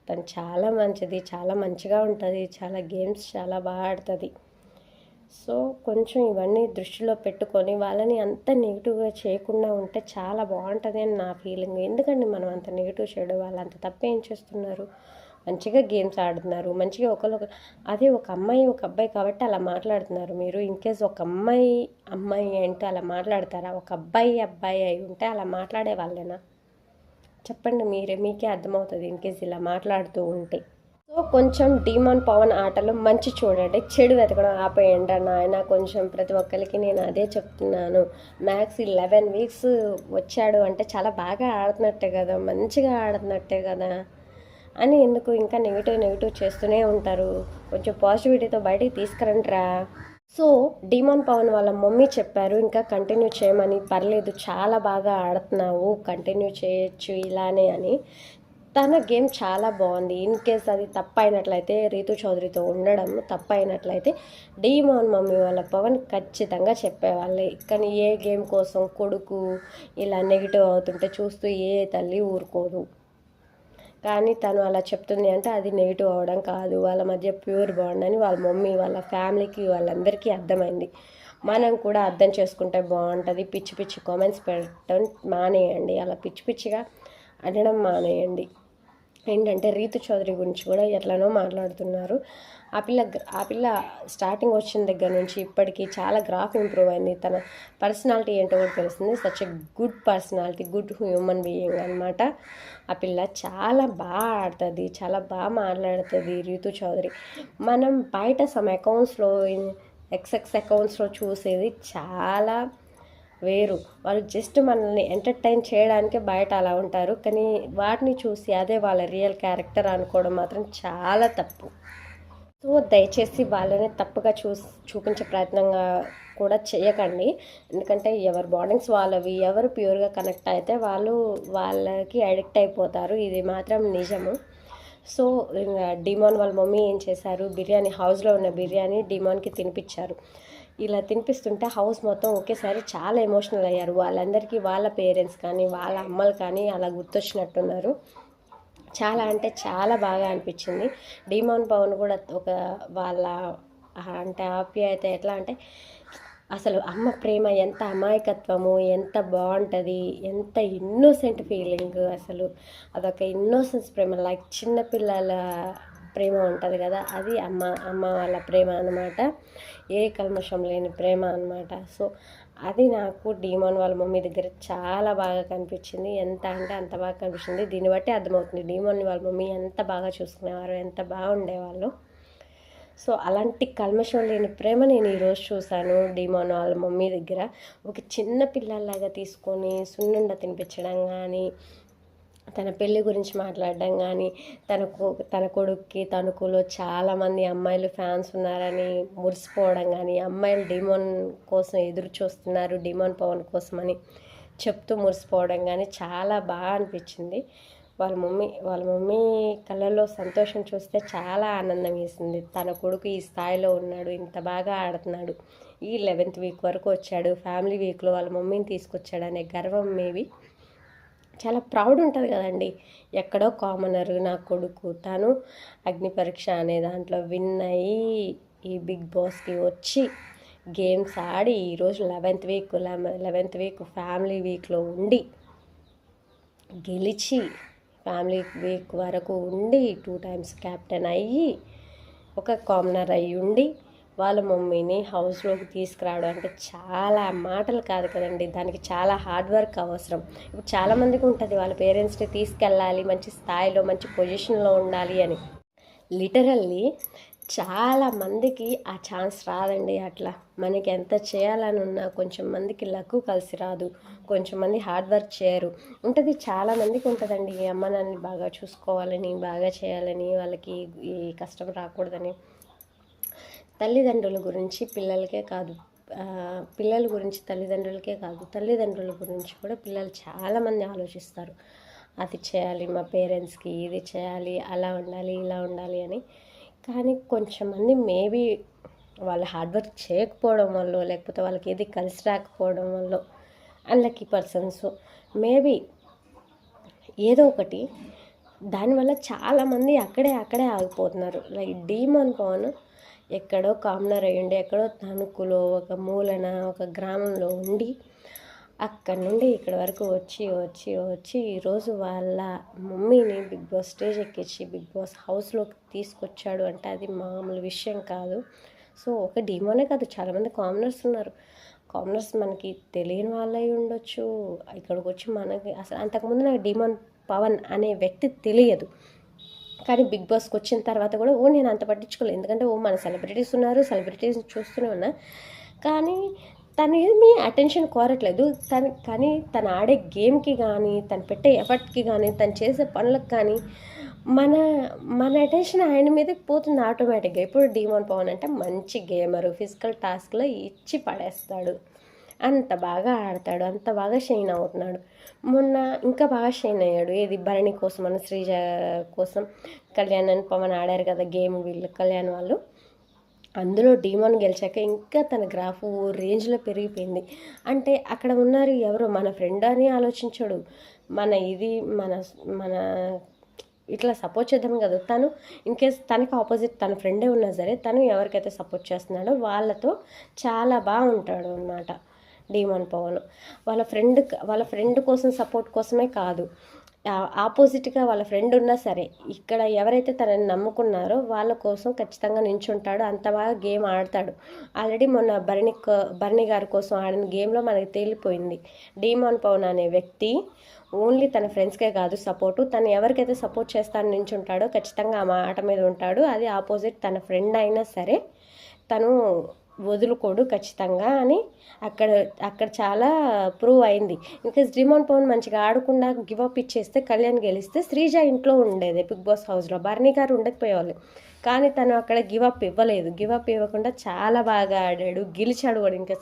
తను చాలా మంచిది, చాలా మంచిగా ఉంటుంది, చాలా గేమ్స్ చాలా బాగా ఆడుతుంది. సో కొంచెం ఇవన్నీ దృష్టిలో పెట్టుకొని వాళ్ళని అంత నెగిటివ్గా చేయకుండా ఉంటే చాలా బాగుంటుంది అని నా ఫీలింగ్. ఎందుకంటే మనం అంత నెగిటివ్ చేయడం, వాళ్ళు అంత తప్పేం చేస్తున్నారు, మంచిగా గేమ్స్ ఆడుతున్నారు, మంచిగా అదే ఒక అమ్మాయి ఒక అబ్బాయి కాబట్టి అలా మాట్లాడుతున్నారు. మీరు ఇన్కేస్ ఒక అమ్మాయి అంటే అలా మాట్లాడతారా? ఒక అబ్బాయి అయి ఉంటే అలా మాట్లాడే వాళ్ళేనా? చెప్పండి, మీకే అర్థమవుతుంది ఇన్కేస్ ఇలా మాట్లాడుతూ ఉంటే. సో కొంచెం డీమాన్ పవన్ ఆటలో మంచి చూడండి, చెడు వెతకడం ఆపేయండి నాయన. కొంచెం ప్రతి ఒక్కరికి నేను అదే చెప్తున్నాను. మ్యాక్స్ 11 వీక్స్ వచ్చాడు అంటే చాలా బాగా ఆడుతున్నట్టే కదా, మంచిగా ఆడుతున్నట్టే కదా అని ఎందుకు ఇంకా నెగిటివ్ చేస్తూనే ఉంటారు? కొంచెం పాజిటివిటీతో బయటికి తీసుకురండిరా. సో డీమాన్ పవన్ వాళ్ళ మమ్మీ చెప్పారు ఇంకా కంటిన్యూ చేయమని. పర్లేదు, చాలా బాగా ఆడుతున్నావు, కంటిన్యూ చేయొచ్చు ఇలానే అని. తన గేమ్ చాలా బాగుంది. ఇన్ కేస్ అది తప్పైనట్లయితే, రీతు చౌదరితో ఉండడం తప్పైనట్లయితే డీమాన్ మమ్మీ వాళ్ళ పవన్ ఖచ్చితంగా చెప్పేవాళ్ళే. కానీ ఏ గేమ్ కోసం కొడుకు ఇలా నెగిటివ్ అవుతుంటే చూస్తూ ఏ తల్లి ఊరుకోదు. కానీ తను అలా చెప్తుంది అంటే అది నెగిటివ్ అవ్వడం కాదు, వాళ్ళ మధ్య ప్యూర్ బాండ్ అని వాళ్ళ మమ్మీ వాళ్ళ ఫ్యామిలీకి వాళ్ళందరికీ అర్థమైంది. మనం కూడా అర్థం చేసుకుంటే బాగుంటుంది. పిచ్చి కామెంట్స్ పెట్టడం మానేయండి, అలా పిచ్చిగా అనడం మానేయండి. ఏంటంటే రీతు చౌదరి గురించి కూడా ఎట్లనో మాట్లాడుతున్నారు. ఆ పిల్ల స్టార్టింగ్ వచ్చిన దగ్గర నుంచి ఇప్పటికీ చాలా గ్రాఫ్ ఇంప్రూవ్ అయింది. తన పర్సనాలిటీ ఏంటో కూడా తెలుస్తుంది. Such a good personality, good human being అనమాట. ఆ పిల్ల చాలా బాగా ఆడుతుంది, చాలా బాగా మాట్లాడుతుంది రీతు చౌదరి. మనం బయట సమ్ అకౌంట్స్లో ఎక్స్ఎక్స్ అకౌంట్స్లో చూసేది చాలా వేరు. వాళ్ళు జస్ట్ మనల్ని ఎంటర్టైన్ చేయడానికే బయట అలా ఉంటారు, కానీ వాటిని చూసి అదే వాళ్ళ రియల్ క్యారెక్టర్ అనుకోవడం మాత్రం చాలా తప్పు. సో దయచేసి వాళ్ళని తప్పుగా చూపించే ప్రయత్నంగా కూడా చేయకండి. ఎందుకంటే ఎవరి బాండింగ్స్ వాళ్ళవి, ఎవరు ప్యూర్గా కనెక్ట్ అయితే వాళ్ళకి అడిక్ట్ అయిపోతారు, ఇది మాత్రం నిజము. సో డిమాన్ వాళ్ళ మమ్మీ ఏం చేశారు, బిర్యానీ, హౌస్లో ఉన్న బిర్యానీ డిమాన్కి తినిపించారు. ఇలా తినిపిస్తుంటే హౌస్ మొత్తం ఒకేసారి చాలా ఎమోషనల్ అయ్యారు. వాళ్ళందరికీ వాళ్ళ పేరెంట్స్ కానీ వాళ్ళ అమ్మలు కానీ అలా గుర్తొచ్చినట్టున్నారు. చాలా అంటే చాలా బాగా అనిపించింది. డీమాన్ పవన్ కూడా వాళ్ళ అంటే ఆప్యాయత ఎట్లా అంటే అసలు అమ్మ ప్రేమ ఎంత అమాయకత్వము, ఎంత బాగుంటుంది, ఎంత ఇన్నోసెంట్ ఫీలింగ్. అసలు అదొక ఇన్నోసెన్స్ ప్రేమ, లైక్ చిన్నపిల్లల ప్రేమ ఉంటుంది కదా, అది అమ్మ వాళ్ళ ప్రేమ అనమాట. ఏ కల్మషం లేని ప్రేమ అనమాట. సో అది నాకు డీమోన్ వాళ్ళ మమ్మీ దగ్గర చాలా బాగా కనిపించింది. ఎంత అంటే అంత బాగా కనిపించింది. దీన్ని బట్టి అర్థమవుతుంది డీమోన్ వాళ్ళ మమ్మీ ఎంత బాగా చూసుకునేవారు, ఎంత బాగుండేవాళ్ళు. సో అలాంటి కల్మషం లేని ప్రేమ నేను ఈరోజు చూశాను డీమోన్ వాళ్ళ మమ్మీ దగ్గర. ఒక చిన్న పిల్లల్లాగా తీసుకొని సున్నుండ తినిపించడం కానీ, తన పెళ్ళి గురించి మాట్లాడడం కానీ, తన కొడుక్కి తణుకులో చాలామంది అమ్మాయిలు ఫ్యాన్స్ ఉన్నారని మురిసిపోవడం కానీ, అమ్మాయిలు డీమోన్ కోసం ఎదురు చూస్తున్నారు డీమోన్ పవన్ కోసం అని చెప్తూ మురిసిపోవడం కానీ చాలా బాగా అనిపించింది. వాళ్ళ మమ్మీ కళ్ళల్లో సంతోషం చూస్తే చాలా ఆనందం వేసింది. తన కొడుకు ఈ స్థాయిలో ఉన్నాడు, ఇంత బాగా ఆడుతున్నాడు, ఈ 11th వీక్ వరకు వచ్చాడు, ఫ్యామిలీ వీక్లో వాళ్ళ మమ్మీని తీసుకొచ్చాడు అనే గర్వం మేబీ చాలా ప్రౌడ్ ఉంటుంది కదండి. ఎక్కడో కామనర్ నా కొడుకు తను అగ్ని పరీక్ష అనే దాంట్లో విన్ అయ్యి ఈ బిగ్ బాస్కి వచ్చి గేమ్స్ ఆడి ఈరోజు 11th వీక్ ఫ్యామిలీ వీక్లో ఉండి గెలిచి ఫ్యామిలీ వీక్ వరకు ఉండి 2 times క్యాప్టెన్ అయ్యి ఒక కామనర్ అయ్యి ఉండి వాళ్ళ మమ్మీని హౌస్లోకి తీసుకురావడం అంటే చాలా మాటలు కాదు కదండి. దానికి చాలా హార్డ్ వర్క్ అవసరం. ఇప్పుడు చాలామందికి ఉంటుంది వాళ్ళ పేరెంట్స్ని తీసుకెళ్ళాలి, మంచి స్థాయిలో మంచి పొజిషన్లో ఉండాలి అని. లిటరల్లీ చాలామందికి ఆ ఛాన్స్ రాదండి. అట్లా మనకి ఎంత చేయాలని ఉన్నా కొంచెం మందికి లక్ కలిసి రాదు, కొంచెం మంది హార్డ్ వర్క్ చేయరు. ఉంటుంది చాలామందికి ఉంటుందండి, అమ్మ నాన్నని బాగా చూసుకోవాలని, బాగా చేయాలని, వాళ్ళకి ఈ కష్టం రాకూడదని. తల్లిదండ్రుల గురించి పిల్లలకే కాదు, పిల్లల గురించి తల్లిదండ్రులకే కాదు, తల్లిదండ్రుల గురించి కూడా పిల్లలు చాలామంది ఆలోచిస్తారు. అది చేయాలి మా పేరెంట్స్కి, ఇది చేయాలి, అలా ఉండాలి, ఇలా ఉండాలి అని. కానీ కొంచెంమంది మేబీ వాళ్ళు హార్డ్ వర్క్ చేయకపోవడం వల్ల, లేకపోతే వాళ్ళకి ఏది కలిసి రాకపోవడం వల్ల, అన్లక్కీ పర్సన్స్ మేబీ ఏదో ఒకటి, దానివల్ల చాలామంది అక్కడే ఆగిపోతున్నారు. లైక్ డీమోన్ పవన్ ఎక్కడో కామనర్ అయ్యుండి, ఎక్కడో తణుకులో ఒక మూలన ఒక గ్రామంలో ఉండి అక్కడి నుండి ఇక్కడ వరకు వచ్చి ఈరోజు వాళ్ళ మమ్మీని బిగ్ బాస్ స్టేజ్ ఎక్కించి బిగ్ బాస్ హౌస్లోకి తీసుకొచ్చాడు అంటే అది మామూలు విషయం కాదు. సో ఒక డీమోనే కాదు, చాలామంది కామనర్స్ ఉన్నారు. కామనర్స్ మనకి తెలియని వాళ్ళై ఉండొచ్చు. ఇక్కడికి వచ్చి మనకి అసలు అంతకుముందు నాకు డీమోన్ పవన్ అనే వ్యక్తి తెలియదు, కానీ బిగ్ బాస్కి వచ్చిన తర్వాత కూడా నేను అంత పట్టించుకోలేదు. ఎందుకంటే మన సెలబ్రిటీస్ ఉన్నారు, సెలబ్రిటీస్ చూస్తూనే ఉన్నా, కానీ తను ఏమీ అటెన్షన్ కోరట్లేదు. కానీ తను ఆడే గేమ్కి కానీ, తను పెట్టే ఎఫర్ట్కి కానీ, తను చేసే పనులకు కానీ మన అటెన్షన్ ఆయన మీదకి పోతుంది ఆటోమేటిక్గా. ఇప్పుడు డీమోన్ పవన్ అంటే మంచి గేమరు, ఫిజికల్ టాస్క్లో ఇచ్చి పడేస్తాడు, అంత బాగా ఆడతాడు, అంత బాగా షైన్ అవుతున్నాడు. మొన్న ఇంకా బాగా షైన్ అయ్యాడు. ఏది భరణి కోసం మన శ్రీజ కోసం కళ్యాణ్ అని పవన్ ఆడారు కదా గేమ్, వీళ్ళు కళ్యాణ్ వాళ్ళు. అందులో డీమోన్ గెలిచాక ఇంకా తన గ్రాఫ్ రేంజ్లో పెరిగిపోయింది. అంటే అక్కడ ఉన్నారు ఎవరో మన ఫ్రెండ్ అని ఆలోచించాడు, మన ఇట్లా సపోర్ట్ చేద్దాం కదా. తను ఇన్కేస్ తనకి ఆపోజిట్ తన ఫ్రెండే ఉన్నా సరే తను ఎవరికైతే సపోర్ట్ చేస్తున్నాడో వాళ్ళతో చాలా బాగుంటాడు అన్నమాట డీమోన్ పవన్. వాళ్ళ ఫ్రెండ్ కోసం సపోర్ట్ కోసమే కాదు, ఆపోజిట్గా వాళ్ళ ఫ్రెండ్ ఉన్నా సరే ఇక్కడ ఎవరైతే తనని నమ్ముకున్నారో వాళ్ళ కోసం ఖచ్చితంగా నించుంటాడు. అంత బాగా గేమ్ ఆడతాడు. ఆల్రెడీ మొన్న భరణి గారి కోసం ఆడిన గేమ్లో మనకి తేలిపోయింది డీమోన్ పవన్ అనే వ్యక్తి ఓన్లీ తన ఫ్రెండ్స్కే కాదు సపోర్టు, తను ఎవరికైతే సపోర్ట్ చేస్తానని నించుంటాడో ఖచ్చితంగా ఆ మాట మీద ఉంటాడు. అది ఆపోజిట్ తన ఫ్రెండ్ అయినా సరే తను వదులుకోడు ఖచ్చితంగా అని అక్కడ చాలా ప్రూవ్ అయింది. ఇంకేస్ డీమోన్ పవన్ మంచిగా ఆడకుండా గివప్ ఇచ్చేస్తే కళ్యాణ్ గెలిస్తే శ్రీజ ఇంట్లో ఉండేది బిగ్ బాస్ హౌస్లో, భరణి గారు ఉండకపోయేవాళ్ళు. కానీ తను అక్కడ గివప్ ఇవ్వలేదు. గివప్ ఇవ్వకుండా చాలా బాగా ఆడాడు, గెలిచాడు కూడా. ఇంకా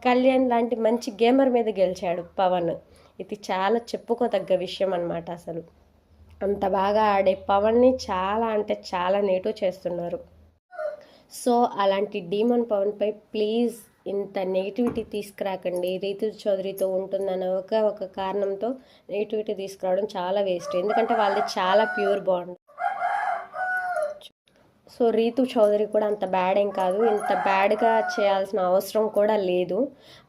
కళ్యాణ్ లాంటి మంచి గేమర్ మీద గెలిచాడు పవన్. ఇది చాలా చెప్పుకోదగ్గ విషయం అన్నమాట. అసలు అంత బాగా ఆడే పవన్ని చాలా అంటే చాలా నెగిటివ్ చేస్తున్నారు. సో అలాంటి డీమోన్ పవన్పై ప్లీజ్ ఇంత నెగిటివిటీ తీసుకురాకండి. రీతు చౌదరితో ఉంటుందన్న ఒక కారణంతో నెగిటివిటీ తీసుకురావడం చాలా వేస్ట్. ఎందుకంటే వాళ్ళది చాలా pure bond. So Rithu Chowdary కూడా అంత బ్యాడ్ ఏం కాదు, ఇంత బ్యాడ్గా చేయాల్సిన అవసరం కూడా లేదు.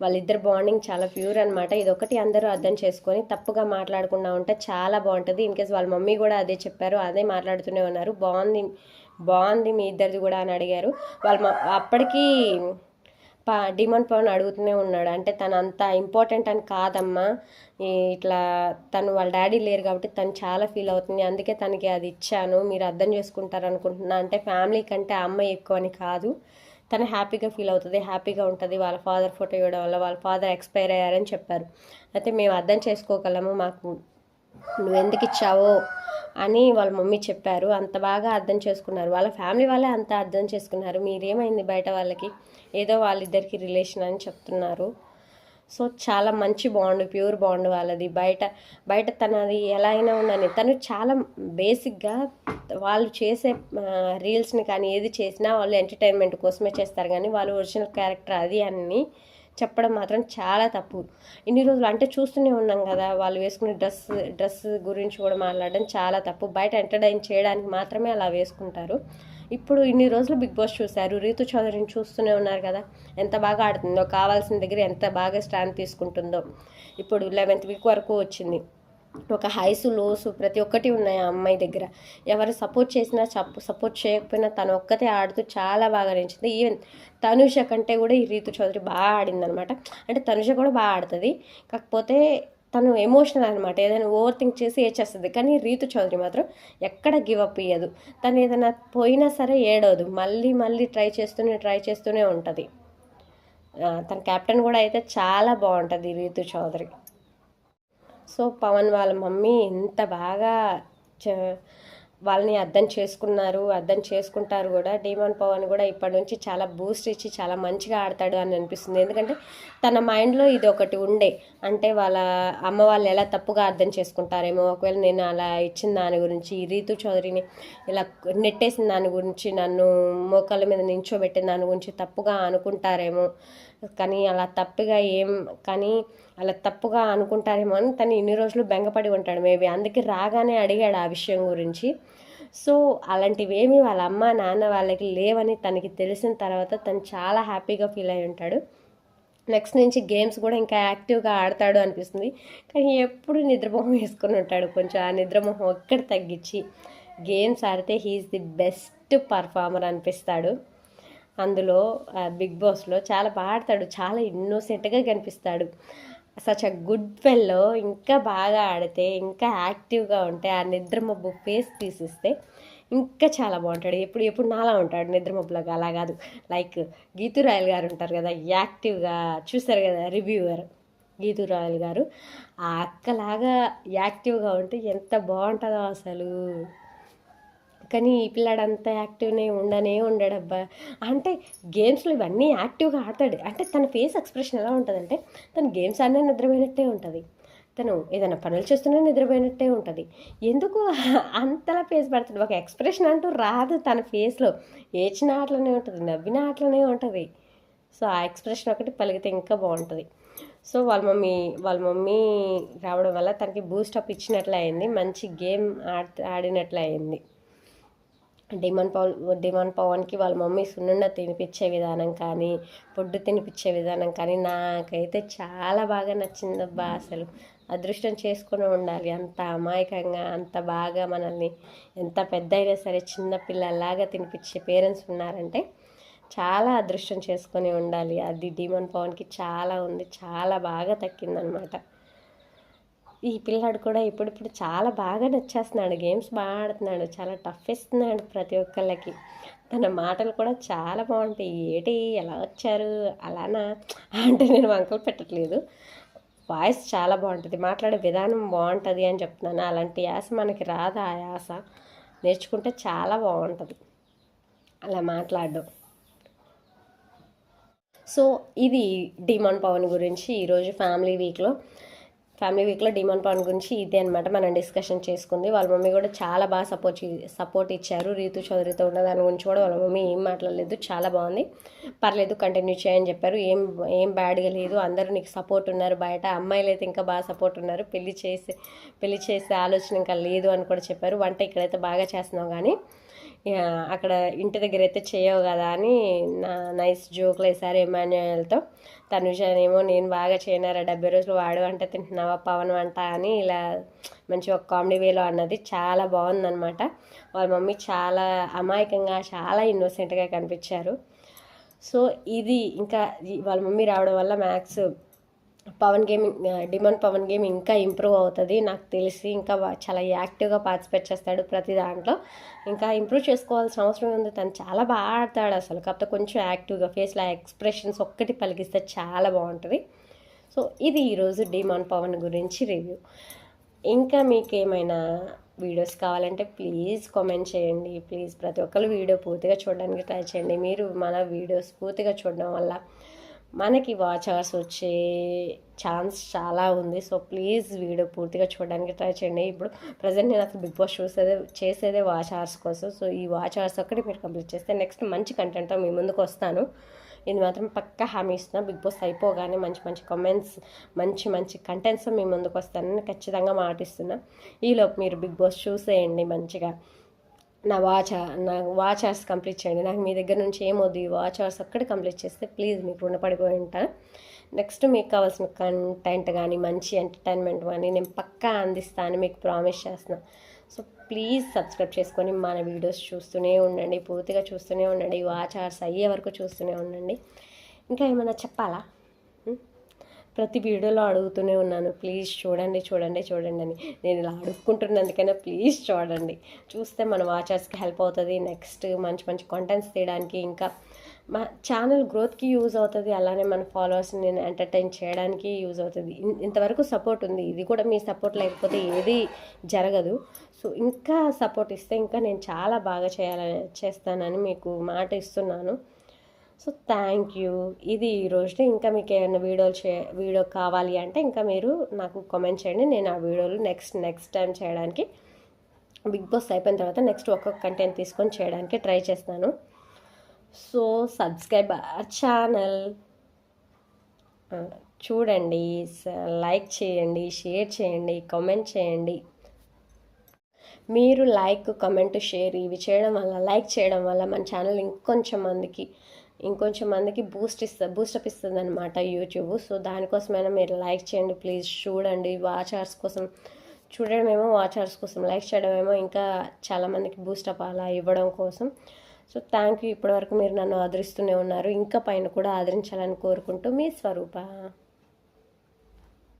వాళ్ళిద్దరు బాండింగ్ చాలా ప్యూర్ అనమాట. ఇదొకటి అందరూ అర్థం చేసుకొని తప్పుగా మాట్లాడకుండా ఉంటే చాలా బాగుంటుంది. ఇన్కేస్ వాళ్ళ మమ్మీ కూడా అదే చెప్పారు, అదే మాట్లాడుతూనే ఉన్నారు, బాగుంది బాగుంది మీ ఇద్దరిది కూడా అని అడిగారు. అప్పటికీ డిమాండ్ పవన్ అడుగుతూనే ఉన్నాడు, అంటే తను అంత ఇంపార్టెంట్ అని కాదమ్మా, ఇట్లా తను వాళ్ళ డాడీ లేరు కాబట్టి తను చాలా ఫీల్ అవుతుంది, అందుకే తనకి అది ఇచ్చాను, మీరు అర్థం చేసుకుంటారు అనుకుంటున్నా. అంటే ఫ్యామిలీ కంటే ఆ అమ్మాయి ఎక్కువ అని కాదు, తను హ్యాపీగా ఫీల్ అవుతుంది, హ్యాపీగా ఉంటుంది. వాళ్ళ ఫాదర్ ఫోటో ఇవ్వడం వల్ల వాళ్ళ ఫాదర్ ఎక్స్పైర్ అయ్యారని చెప్పారు. అయితే మేము అర్థం చేసుకోగలము, మాకు నువ్వు ఎందుకు ఇచ్చావో అని వాళ్ళ మమ్మీ చెప్పారు. అంత బాగా అర్థం చేసుకున్నారు, వాళ్ళ ఫ్యామిలీ వాళ్ళే అంత అర్థం చేసుకున్నారు. మీరేమైంది బయట వాళ్ళకి, ఏదో వాళ్ళిద్దరికి రిలేషన్ అని చెప్తున్నారు. సో చాలా మంచి బాండ్, ప్యూర్ బాండ్ వాళ్ళది. బయట తనది ఎలా అయినా ఉండని, తను చాలా బేసిక్గా వాళ్ళు చేసే రీల్స్ని కానీ ఏది చేసినా వాళ్ళు ఎంటర్టైన్మెంట్ కోసమే చేస్తారు, కానీ వాళ్ళు ఒరిజినల్ క్యారెక్టర్ అది అని చెప్పడం మాత్రం చాలా తప్పు. ఇన్ని రోజులు అంటే చూస్తూనే ఉన్నాం కదా, వాళ్ళు వేసుకునే డ్రెస్ గురించి కూడా మాట్లాడడం చాలా తప్పు. బయట ఎంటర్టైన్ చేయడానికి మాత్రమే అలా వేసుకుంటారు. ఇప్పుడు ఇన్ని రోజులు బిగ్ బాస్ చూశారు, రీతు చౌదరిని చూస్తూనే ఉన్నారు కదా, ఎంత బాగా ఆడుతుందో, కావాల్సిన దగ్గర ఎంత బాగా స్టాండ్ తీసుకుంటుందో. ఇప్పుడు 11th వీక్ వరకు వచ్చింది, ఒక హైసు లోసు ప్రతి ఒక్కటి ఉన్నాయి ఆ అమ్మాయి దగ్గర. ఎవరు సపోర్ట్ చేసినా సపోర్ట్ చేయకపోయినా తను ఒక్కతే ఆడుతూ చాలా బాగా నచ్చింది. ఈవెన్ తనుష కంటే కూడా ఈ రీతు చౌదరి బాగా ఆడింది అనమాట. అంటే తనుష కూడా బాగా ఆడుతుంది, కాకపోతే తను ఎమోషనల్ అనమాట, ఏదైనా ఓవర్ థింక్ చేసి ఏచేస్తుంది. కానీ రీతు చౌదరి మాత్రం ఎక్కడ గివ్ అప్ ఇయ్యదు, తను ఏదైనా పోయినా సరే ఏడవదు, మళ్ళీ ట్రై చేస్తూనే ఉంటుంది. తన కెప్టెన్ కూడా అయితే చాలా బాగుంటుంది రీతు చౌదరి. సో పవన్ వాళ్ళ మమ్మీ ఎంత బాగా వాళ్ళని అర్థం చేసుకుంటారు కూడా. డిమాండ్ పవన్ కూడా ఇప్పటి నుంచి చాలా బూస్ట్ ఇచ్చి చాలా మంచిగా ఆడతాడు అని అనిపిస్తుంది. ఎందుకంటే తన మైండ్లో ఇది ఒకటి ఉండే, అంటే వాళ్ళ అమ్మ వాళ్ళు ఎలా తప్పుగా అర్థం చేసుకుంటారేమో, ఒకవేళ నేను అలా ఇచ్చిన దాని గురించి, రీతు చౌదరిని ఇలా నెట్టేసిన దాని గురించి, నన్ను మోకాళ్ళ మీద నించోబెట్టిన దాని గురించి తప్పుగా అనుకుంటారేమో, కానీ అలా తప్పుగా అనుకుంటారేమో అని తను ఇన్ని రోజులు బెంగపడి ఉంటాడు మేబీ, అందుకే రాగానే అడిగాడు ఆ విషయం గురించి. సో అలాంటివేమీ వాళ్ళ అమ్మ నాన్న వాళ్ళకి లేవని తనకి తెలిసిన తర్వాత తను చాలా హ్యాపీగా ఫీల్ అయి ఉంటాడు. నెక్స్ట్ నుంచి గేమ్స్ కూడా ఇంకా యాక్టివ్గా ఆడతాడు అనిపిస్తుంది, కానీ ఎప్పుడు నిద్రమోహం వేసుకొని ఉంటాడు. కొంచెం ఆ నిద్రమోహం ఒక్కటి తగ్గించి గేమ్స్ ఆడితే హీఈస్ ది బెస్ట్ పర్ఫార్మర్ అనిపిస్తాడు. అందులో బిగ్ బాస్లో చాలా బాగా ఆడతాడు, చాలా ఇన్నోసెంట్గా కనిపిస్తాడు. Such a good fellow. ఇంకా బాగా ఆడితే, ఇంకా యాక్టివ్గా ఉంటే, ఆ నిద్రమబ్బు ఫేస్ తీసిస్తే ఇంకా చాలా బాగుంటాడు. ఎప్పుడు నాలా ఉంటాడు నిద్రమబ్బులాగా, అలా కాదు. లైక్ గీతూ రాయల్ గారు ఉంటారు కదా, యాక్టివ్గా చూస్తారు కదా రివ్యూవర్, గీతూ రాయల్ గారు ఆ అక్కలాగా యాక్టివ్గా ఉంటే ఎంత బాగుంటుందో అసలు. కానీ ఈ పిల్లాడంతా యాక్టివ్నే ఉండడబ్బా. అంటే గేమ్స్లో ఇవన్నీ యాక్టివ్గా ఆడతాడు, అంటే తన ఫేస్ ఎక్స్ప్రెషన్ ఎలా ఉంటుందంటే తను గేమ్స్ ఆడినా నిద్రపోయినట్టే ఉంటుంది, తను ఏదైనా పనులు చేస్తున్నా నిద్రపోయినట్టే ఉంటుంది. ఎందుకు అంతలా ఫేస్ పడుతుంది, ఒక ఎక్స్ప్రెషన్ అంటూ రాదు తన ఫేస్లో, ఏడ్చిన అట్లనే ఉంటుంది, నవ్విన అట్లనే ఉంటుంది. సో ఆ ఎక్స్ప్రెషన్ ఒకటి పలికితే ఇంకా బాగుంటుంది. సో వాళ్ళ మమ్మీ రావడం వల్ల తనకి బూస్టప్ ఇచ్చినట్లు అయింది, మంచి గేమ్ ఆడినట్లు అయింది. డిమాండ్ పవన్కి వాళ్ళ మమ్మీ సున్నుండ తినిపించే విధానం కానీ, ఫుడ్ తినిపించే విధానం కానీ నాకైతే చాలా బాగా నచ్చిందబ్బా. అసలు అదృష్టం చేసుకుని ఉండాలి, అంత అమాయకంగా అంత బాగా మనల్ని ఎంత పెద్ద అయినా సరే చిన్న పిల్లల్లాగా తినిపించే పేరెంట్స్ ఉన్నారంటే చాలా అదృష్టం చేసుకొని ఉండాలి. అది డిమాండ్ పవన్కి చాలా ఉంది, చాలా బాగా తక్కిందనమాట. ఈ పిల్లాడు కూడా ఇప్పుడు చాలా బాగా నచ్చేస్తున్నాడు, గేమ్స్ బాగా ఆడుతున్నాడు, చాలా టఫ్ ఇస్తున్నాడు ప్రతి ఒక్కళ్ళకి. తన మాటలు కూడా చాలా బాగుంటాయి. ఏటి ఎలా వచ్చారు అలానా అంటే నేను వంకలు పెట్టట్లేదు, వాయిస్ చాలా బాగుంటుంది, మాట్లాడే విధానం బాగుంటుంది అని చెప్తున్నాను. అలాంటి యాస మనకి రాదు, ఆ యాస నేర్చుకుంటే చాలా బాగుంటుంది అలా మాట్లాడడం. సో ఇది డిమాండ్ పవన్ గురించి ఈరోజు ఫ్యామిలీ వీక్లో. ఫ్యామిలీ వీక్లో డిమాండ్ పవన్ గురించి ఇదే అనమాట మనం డిస్కషన్ చేసుకుంది. వాళ్ళ మమ్మీ కూడా చాలా బాగా సపోర్ట్ ఇచ్చారు. రీతు చౌదరితో ఉన్న దాని గురించి కూడా వాళ్ళ మమ్మీ ఏం మాట్లాడలేదు, చాలా బాగుంది, పర్లేదు కంటిన్యూ చేయని చెప్పారు. ఏం బ్యాడ్గా లేదు, అందరూ నీకు సపోర్ట్ ఉన్నారు. బయట అమ్మాయిలు అయితే ఇంకా బాగా సపోర్ట్ ఉన్నారు. పెళ్లి చేసే ఆలోచన ఇంకా లేదు అని కూడా చెప్పారు. వంట ఇక్కడైతే బాగా చేస్తున్నావు కానీ అక్కడ ఇంటి దగ్గర అయితే చేయవు కదా అని నైస్ జోకులు వేసారు ఎమాన్యుయల్తో. తనుజనేమో నేను బాగా చేయనారా 70 రోజులు వాడు వంట తింటున్నావా పవన్ వంట అని ఇలా మంచి ఒక కామెడీ వేలో అన్నది. చాలా బాగుందనమాట. వాళ్ళ మమ్మీ చాలా అమాయకంగా చాలా ఇన్నోసెంట్గా కనిపించారు. సో ఇది ఇంకా వాళ్ళ మమ్మీ రావడం వల్ల మ్యాథ్స్ పవన్ డిమాండ్ పవన్ గేమ్ ఇంకా ఇంప్రూవ్ అవుతుంది నాకు తెలిసి. ఇంకా చాలా యాక్టివ్గా పార్టిసిపేట్ చేస్తాడు ప్రతి దాంట్లో. ఇంకా ఇంప్రూవ్ చేసుకోవాల్సిన అవసరం ఉంది. తను చాలా బాగా ఆడతాడు అసలు. కాకపోతే కొంచెం యాక్టివ్గా ఫేస్లో ఎక్స్ప్రెషన్స్ ఒక్కటి పలికిస్తే చాలా బాగుంటుంది. సో ఇది ఈరోజు డిమాండ్ పవన్ గురించి రివ్యూ. ఇంకా మీకు ఏమైనా వీడియోస్ కావాలంటే ప్లీజ్ కామెంట్ చేయండి. ప్లీజ్ ప్రతి ఒక్కరు వీడియో పూర్తిగా చూడడానికి ట్రై చేయండి. మీరు మన వీడియోస్ పూర్తిగా చూడడం వల్ల మనకి వాచ్ అవర్స్ వచ్చే ఛాన్స్ చాలా ఉంది. సో ప్లీజ్ వీడియో పూర్తిగా చూడడానికి ట్రై చేయండి. ఇప్పుడు ప్రజెంట్ నేను అసలు బిగ్ బాస్ చేసేదే వాచ్ అవర్స్ కోసం. సో ఈ వాచ్ అవర్స్ ఒక్కటి మీరు కంప్లీట్ చేస్తే నెక్స్ట్ మంచి కంటెంట్తో మీ ముందుకు వస్తాను. ఇది మాత్రం పక్కా హామీ ఇస్తున్నా. బిగ్ బాస్ అయిపోగానే మంచి కామెంట్స్ మంచి కంటెంట్స్ మీ ముందుకు వస్తానని ఖచ్చితంగా మాటిస్తున్నా. ఈలోపు మీరు బిగ్ బాస్ చూసేయండి మంచిగా. నా వాచ్ అవర్స్ కంప్లీట్ చేయండి. నాకు మీ దగ్గర నుంచి ఏమొద్దు, ఈ వాచ్ అవర్స్ ఒక్కటి కంప్లీట్ చేస్తే ప్లీజ్ మీకు రుణపడిపోయి ఉంటాను. నెక్స్ట్ మీకు కావాల్సిన కంటెంట్ కానీ మంచి ఎంటర్టైన్మెంట్ కానీ నేను పక్కా అందిస్తాను మీకు ప్రామిస్ చేస్తున్నాను. సో ప్లీజ్ సబ్స్క్రైబ్ చేసుకొని మన వీడియోస్ చూస్తూనే ఉండండి, పూర్తిగా చూస్తూనే ఉండండి, వాచ్ అవర్స్ అయ్యే వరకు చూస్తూనే ఉండండి. ఇంకా ఏమైనా చెప్పాలా? ప్రతి వీడియోలో అడుగుతూనే ఉన్నాను, ప్లీజ్ చూడండి అని. నేను ఇలా అడుక్కుంటున్నందుకైనా ప్లీజ్ చూస్తే మన వాచర్స్కి హెల్ప్ అవుతుంది. నెక్స్ట్ మంచి కంటెంట్స్ తీయడానికి, ఇంకా మా ఛానల్ గ్రోత్కి యూజ్ అవుతుంది. అలానే మన ఫాలోవర్స్ని నేను ఎంటర్టైన్ చేయడానికి యూజ్ అవుతుంది. ఇంతవరకు సపోర్ట్ ఉంది. ఇది కూడా మీ సపోర్ట్ లేకపోతే ఏది జరగదు. సో ఇంకా సపోర్ట్ ఇస్తే ఇంకా నేను చాలా బాగా చేస్తానని మీకు మాట ఇస్తున్నాను. So thank you. ఇది ఈరోజు. ఇంకా మీకు ఏమైనా వీడియో కావాలి అంటే ఇంకా మీరు నాకు కామెంట్ చేయండి. నేను ఆ వీడియోలు నెక్స్ట్ టైం చేయడానికి, బిగ్ బాస్ అయిపోయిన తర్వాత నెక్స్ట్ ఒక్కొక్క కంటెంట్ తీసుకొని చేయడానికి ట్రై చేస్తాను. సో సబ్స్క్రైబ్ అవర్ ఛానల్, చూడండి, లైక్ చేయండి, షేర్ చేయండి, కామెంట్ చేయండి. మీరు లైక్, కామెంట్, షేర్ ఇవి చేయడం వల్ల, లైక్ చేయడం వల్ల మన ఛానల్ ఇంకొంచెం మందికి బూస్టప్ ఇస్తుంది అనమాట యూట్యూబ్. సో దానికోసమైనా మీరు లైక్ చేయండి ప్లీజ్. చూడండి, వాచ్ అవర్స్ కోసం చూడడమేమో, వాచ్ అవర్స్ కోసం లైక్ చేయడమేమో ఇంకా చాలామందికి బూస్టప్ అలా ఇవ్వడం కోసం. So thank you. ఇప్పటివరకు మీరు నన్ను ఆదరిస్తూనే ఉన్నారు. ఇంకా పైన కూడా ఆదరించాలని కోరుకుంటూ మీ స్వరూప.